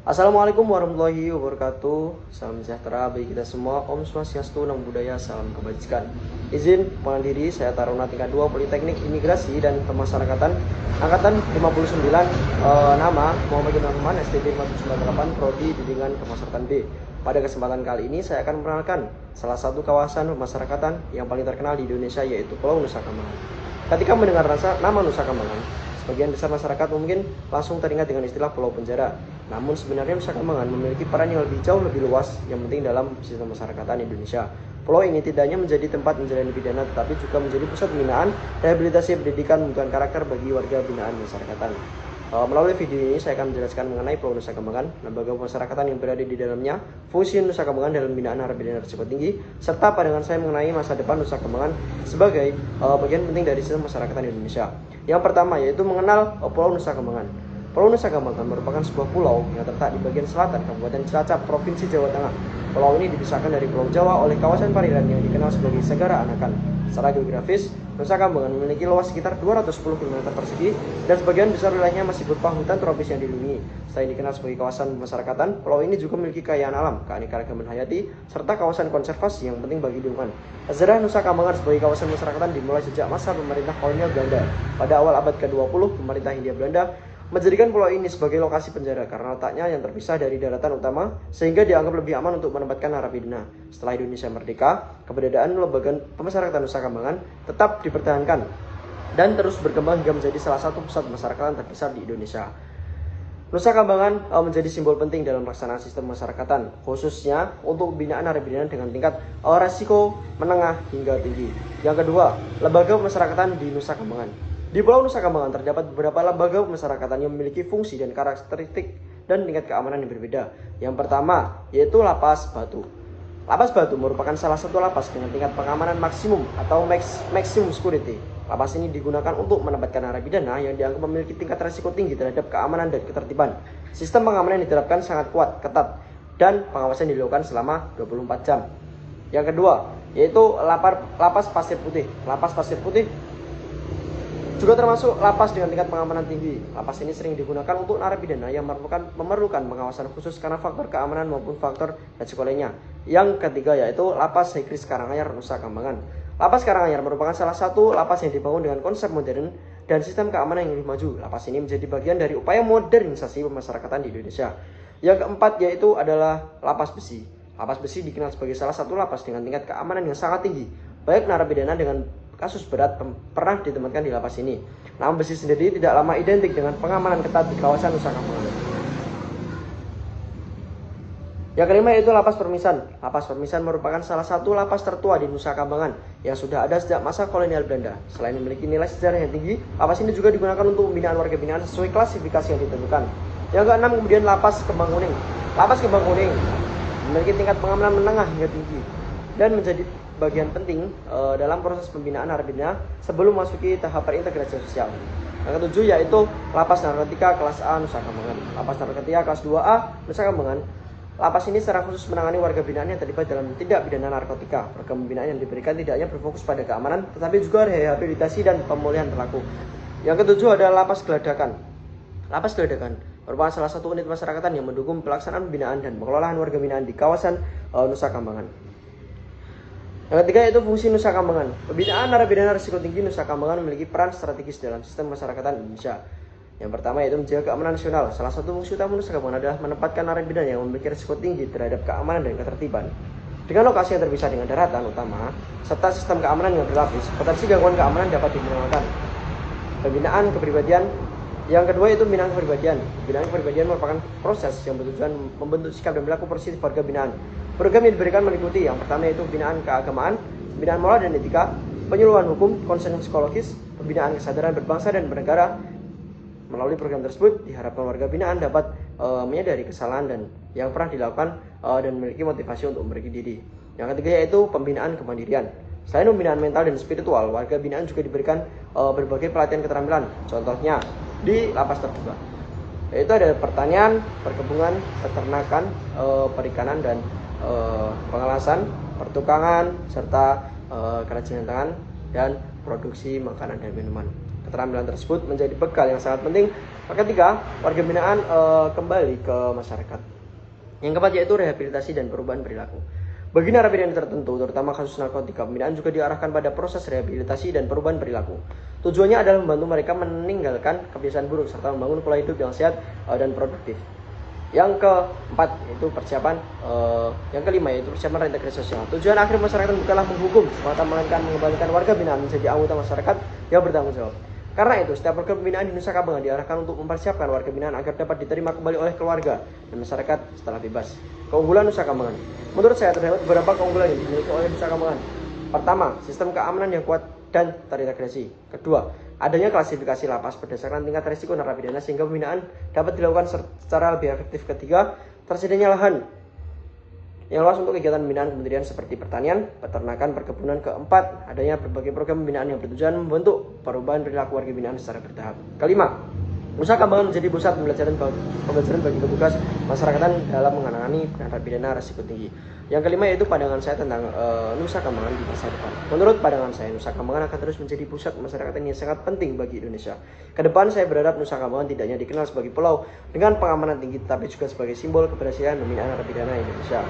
Assalamualaikum warahmatullahi wabarakatuh. Salam sejahtera bagi kita semua. Om Swastiastu, Namo Buddhaya, salam kebajikan. Izin pengenal diri, saya Taruna tingkat 2 Politeknik Imigrasi dan Pemasyarakatan angkatan 59. Nama Muhammad Rahman, STB 598, Prodi Bimbingan Pemasyarakatan B. Pada kesempatan kali ini saya akan memperkenalkan salah satu kawasan pemasyarakatan yang paling terkenal di Indonesia, yaitu Pulau Nusa Kambangan. Ketika mendengar nama Nusa Kambangan, sebagian besar masyarakat mungkin langsung teringat dengan istilah pulau penjara. Namun sebenarnya Nusa Kambangan memiliki peran yang jauh lebih luas yang penting dalam sistem masyarakatan Indonesia. Pulau ini tidak hanya menjadi tempat menjalani pidana, tetapi juga menjadi pusat pembinaan, rehabilitasi, pendidikan, pembentukan karakter bagi warga binaan masyarakatan. Melalui video ini saya akan menjelaskan mengenai Pulau Nusa Kambangan, lembaga pemasyarakatan yang berada di dalamnya, fungsi Nusa Kambangan dalam pembinaan narapidana risiko tinggi, serta pandangan saya mengenai masa depan Nusa Kambangan sebagai bagian penting dari sistem masyarakatan Indonesia. Yang pertama yaitu mengenal Pulau Nusa Kambangan. Pulau Nusa Kambangan merupakan sebuah pulau yang terletak di bagian selatan Kabupaten Cilacap, Provinsi Jawa Tengah. Pulau ini dipisahkan dari Pulau Jawa oleh kawasan perairan yang dikenal sebagai Segara Anakan. Secara geografis, Nusa Kambangan memiliki luas sekitar 210 km persegi dan sebagian besar wilayahnya masih berupa hutan tropis yang dilindungi. Selain dikenal sebagai kawasan pemasyarakatan, pulau ini juga memiliki kekayaan alam, keanekaragaman hayati, serta kawasan konservasi yang penting bagi lingkungan. Sejarah Nusa Kambangan sebagai kawasan pemasyarakatan dimulai sejak masa pemerintah kolonial Belanda. Pada awal abad ke-20, pemerintah Hindia Belanda menjadikan pulau ini sebagai lokasi penjara karena letaknya yang terpisah dari daratan utama sehingga dianggap lebih aman untuk menempatkan narapidana. Setelah Indonesia merdeka, keberadaan lembaga pemasyarakatan Nusa Kambangan tetap dipertahankan dan terus berkembang hingga menjadi salah satu pusat pemasyarakatan terbesar di Indonesia. Nusa Kambangan menjadi simbol penting dalam pelaksanaan sistem pemasyarakatan, khususnya untuk pembinaan narapidana dengan tingkat resiko menengah hingga tinggi. Yang kedua, lembaga pemasyarakatan di Nusa Kambangan. Di Pulau Nusa Kambangan terdapat beberapa lembaga pemasyarakatan yang memiliki fungsi dan karakteristik dan tingkat keamanan yang berbeda. Yang pertama yaitu Lapas Batu. Lapas Batu merupakan salah satu lapas dengan tingkat pengamanan maksimum atau maximum security. Lapas ini digunakan untuk menempatkan narapidana yang dianggap memiliki tingkat resiko tinggi terhadap keamanan dan ketertiban. Sistem pengamanan yang diterapkan sangat kuat, ketat, dan pengawasan dilakukan selama 24 jam. Yang kedua yaitu Lapas Pasir Putih. Lapas Pasir Putih juga termasuk lapas dengan tingkat pengamanan tinggi. Lapas ini sering digunakan untuk narapidana yang memerlukan pengawasan khusus karena faktor keamanan maupun faktor resiko lainnya. Yang ketiga yaitu Lapas Hekris Karanganyar Nusa Kambangan. Lapas Karanganyar merupakan salah satu lapas yang dibangun dengan konsep modern dan sistem keamanan yang lebih maju. Lapas ini menjadi bagian dari upaya modernisasi pemasyarakatan di Indonesia. Yang keempat yaitu adalah Lapas Besi. Lapas Besi dikenal sebagai salah satu lapas dengan tingkat keamanan yang sangat tinggi. Baik narapidana dengan kasus berat pernah ditempatkan di lapas ini. Namun Besi sendiri tidak lama identik dengan pengamanan ketat di kawasan Nusa Kambangan. Yang kelima yaitu Lapas Permisan. Lapas Permisan merupakan salah satu lapas tertua di Nusa Kambangan yang sudah ada sejak masa kolonial Belanda. Selain memiliki nilai sejarah yang tinggi, lapas ini juga digunakan untuk pembinaan warga binaan sesuai klasifikasi yang ditentukan. Yang keenam kemudian Lapas Kembang Kuning. Lapas Kembang Kuning memiliki tingkat pengamanan menengah hingga tinggi dan menjadi bagian penting dalam proses pembinaan narapidana sebelum memasuki tahap perintegrasi sosial. Yang ketujuh yaitu Lapas Narkotika Kelas A Nusa Kambangan. Lapas Narkotika Kelas 2A Nusa Kambangan. Lapas ini secara khusus menangani warga binaan yang terlibat dalam tindak pidana narkotika. Program pembinaan yang diberikan tidak hanya berfokus pada keamanan, tetapi juga rehabilitasi dan pemulihan perilaku. Yang ketujuh adalah Lapas Geladakan. Lapas Geladakan merupakan salah satu unit masyarakatan yang mendukung pelaksanaan pembinaan dan pengelolaan warga binaan di kawasan Nusa Kambangan. Yang ketiga yaitu fungsi Nusa Kambangan. Pembinaan narapidana risiko tinggi Nusa Kambangan memiliki peran strategis dalam sistem masyarakatan Indonesia. Yang pertama yaitu menjaga keamanan nasional. Salah satu fungsi utama Nusa Kambangan adalah menempatkan narapidana yang memiliki risiko tinggi terhadap keamanan dan ketertiban. Dengan lokasi yang terpisah dengan daratan utama serta sistem keamanan yang berlapis, potensi gangguan keamanan dapat diminimalkan. Pembinaan kepribadian. Yang kedua yaitu pembinaan kepribadian. Pembinaan kepribadian merupakan proses yang bertujuan membentuk sikap dan perilaku positif warga binaan. Program yang diberikan meliputi yang pertama yaitu pembinaan keagamaan, pembinaan moral dan etika, penyuluhan hukum, konseling psikologis, pembinaan kesadaran berbangsa dan bernegara. Melalui program tersebut diharapkan warga binaan dapat menyadari kesalahan dan yang pernah dilakukan dan memiliki motivasi untuk memperbaiki diri. Yang ketiga yaitu pembinaan kemandirian. Selain pembinaan mental dan spiritual, warga binaan juga diberikan berbagai pelatihan keterampilan. Contohnya di lapas terbuka, yaitu ada pertanian, perkebunan, peternakan, perikanan dan pengelasan, pertukangan, serta kerajinan tangan dan produksi makanan dan minuman. keterampilan tersebut menjadi bekal yang sangat penting ketika warga binaan kembali ke masyarakat. Yang keempat yaitu rehabilitasi dan perubahan perilaku. Bagi narapidana tertentu, terutama kasus narkotika, pembinaan juga diarahkan pada proses rehabilitasi dan perubahan perilaku. Tujuannya adalah membantu mereka meninggalkan kebiasaan buruk serta membangun pola hidup yang sehat dan produktif. Yang keempat yaitu persiapan, yang kelima yaitu persiapan reintegrasi sosial. Tujuan akhir masyarakat bukanlah menghukum, semata melainkan mengembalikan warga binaan menjadi anggota masyarakat yang bertanggung jawab. Karena itu, setiap program pembinaan di Nusa Kambangan diarahkan untuk mempersiapkan warga binaan agar dapat diterima kembali oleh keluarga dan masyarakat setelah bebas. Keunggulan Nusa Kambangan. Menurut saya terdapat beberapa keunggulan yang dimiliki oleh Nusa Kambangan. Pertama, sistem keamanan yang kuat dan terintegrasi. Kedua, adanya klasifikasi lapas berdasarkan tingkat risiko narapidana sehingga pembinaan dapat dilakukan secara lebih efektif. Ketiga, tersedianya lahan yang luas untuk kegiatan pembinaan kementerian seperti pertanian, peternakan, perkebunan. Keempat, adanya berbagai program pembinaan yang bertujuan membentuk perubahan perilaku warga binaan secara bertahap. Kelima, Nusa Kambangan menjadi pusat pembelajaran bagi petugas masyarakatan dalam menangani narapidana risiko tinggi. Yang kelima yaitu pandangan saya tentang Nusa Kambangan di masa depan. Menurut pandangan saya, Nusa Kambangan akan terus menjadi pusat masyarakatan yang sangat penting bagi Indonesia. Kedepan saya berharap Nusa Kambangan tidak hanya dikenal sebagai pulau dengan pengamanan tinggi, tetapi juga sebagai simbol keberhasilan pembinaan narapidana Indonesia.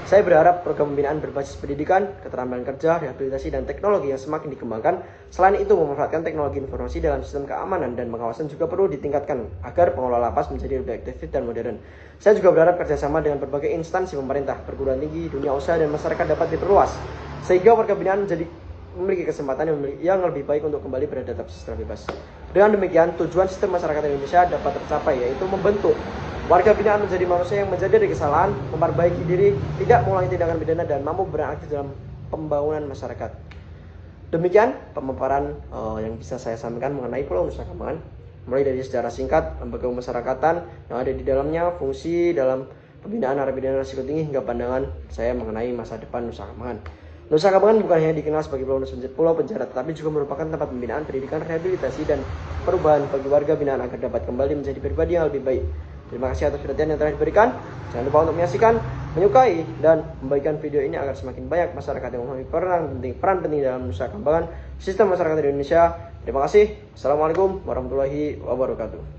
Saya berharap program pembinaan berbasis pendidikan, keterampilan kerja, rehabilitasi, dan teknologi yang semakin dikembangkan. Selain itu, memanfaatkan teknologi informasi dalam sistem keamanan dan pengawasan juga perlu ditingkatkan agar pengelola lapas menjadi lebih efektif dan modern. Saya juga berharap kerjasama dengan berbagai instansi pemerintah, perguruan tinggi, dunia usaha, dan masyarakat dapat diperluas sehingga warga binaan memiliki kesempatan yang lebih baik untuk kembali beradaptasi setelah bebas. Dengan demikian, tujuan sistem masyarakat Indonesia dapat tercapai, yaitu membentuk warga binaan menjadi manusia yang menjadi dari kesalahan, memperbaiki diri, tidak mengulangi tindakan pidana, dan mampu berperan aktif dalam pembangunan masyarakat. Demikian pemaparan yang bisa saya sampaikan mengenai Pulau Nusa Kambangan, mulai dari sejarah singkat, lembaga pemasyarakatan yang ada di dalamnya, fungsi dalam pembinaan narapidana risiko tinggi, hingga pandangan saya mengenai masa depan Nusa Kambangan. Nusa Kambangan bukan hanya dikenal sebagai pulau penjara, tetapi juga merupakan tempat pembinaan, pendidikan, rehabilitasi, dan perubahan bagi warga binaan agar dapat kembali menjadi pribadi yang lebih baik. Terima kasih atas perhatian yang telah diberikan. Jangan lupa untuk menyaksikan, menyukai, dan membagikan video ini agar semakin banyak masyarakat yang memahami peran penting dalam Nusa Kambangan, sistem masyarakat Indonesia. Terima kasih. Assalamualaikum warahmatullahi wabarakatuh.